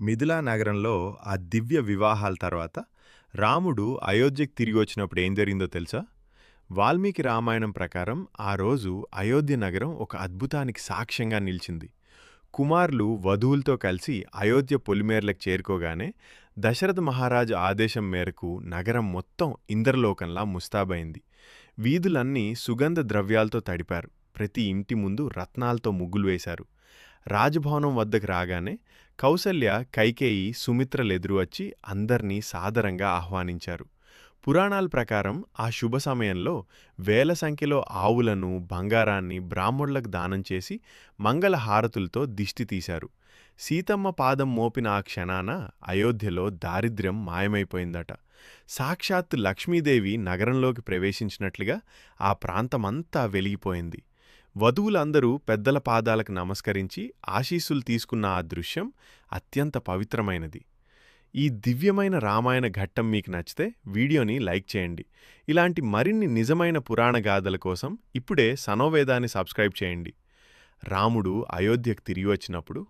మిథిలా నగరంలో ఆ దివ్య వివాహాల తర్వాత రాముడు అయోధ్యకి తిరిగి వచ్చినప్పుడు ఏం జరిగిందో తెలుసా? వాల్మీకి రామాయణం ప్రకారం ఆ రోజు అయోధ్య నగరం ఒక అద్భుతానికి సాక్ష్యంగా నిలిచింది. కుమారులు వధువులతో కలిసి అయోధ్య పొలిమేర్లకు చేరుకోగానే దశరథ మహారాజు ఆదేశం మేరకు నగరం మొత్తం ఇంద్రలోకంలా ముస్తాబైంది. వీధులన్నీ సుగంధ ద్రవ్యాలతో తడిపారు. ప్రతి ఇంటి ముందు రత్నాలతో ముగ్గులు వేశారు. రాజభవనం వద్దకు రాగానే కౌసల్య, కైకేయి, సుమిత్రలెదురు వచ్చి అందర్నీ సాదరంగా ఆహ్వానించారు. పురాణాల ప్రకారం ఆ శుభ సమయంలో వేల సంఖ్యలో ఆవులను, బంగారాన్ని బ్రాహ్మణులకు దానం చేసి మంగళహారతులతో దిష్టి తీశారు. సీతమ్మ పాదం మోపిన ఆ క్షణాన అయోధ్యలో దారిద్ర్యం మాయమైపోయిందట. సాక్షాత్ లక్ష్మీదేవి నగరంలోకి ప్రవేశించినట్లుగా ఆ ప్రాంతమంతా వెలిగిపోయింది. వధువులందరూ పెద్దల పాదాలకు నమస్కరించి ఆశీస్సులు తీసుకున్న ఆ దృశ్యం అత్యంత పవిత్రమైనది. ఈ దివ్యమైన రామాయణ ఘట్టం మీకు నచ్చితే వీడియోని లైక్ చేయండి. ఇలాంటి మరిన్ని నిజమైన పురాణ గాథల కోసం ఇప్పుడే సనోవేదాన్ని సబ్స్క్రైబ్ చేయండి. రాముడు అయోధ్యకు తిరిగి వచ్చినప్పుడు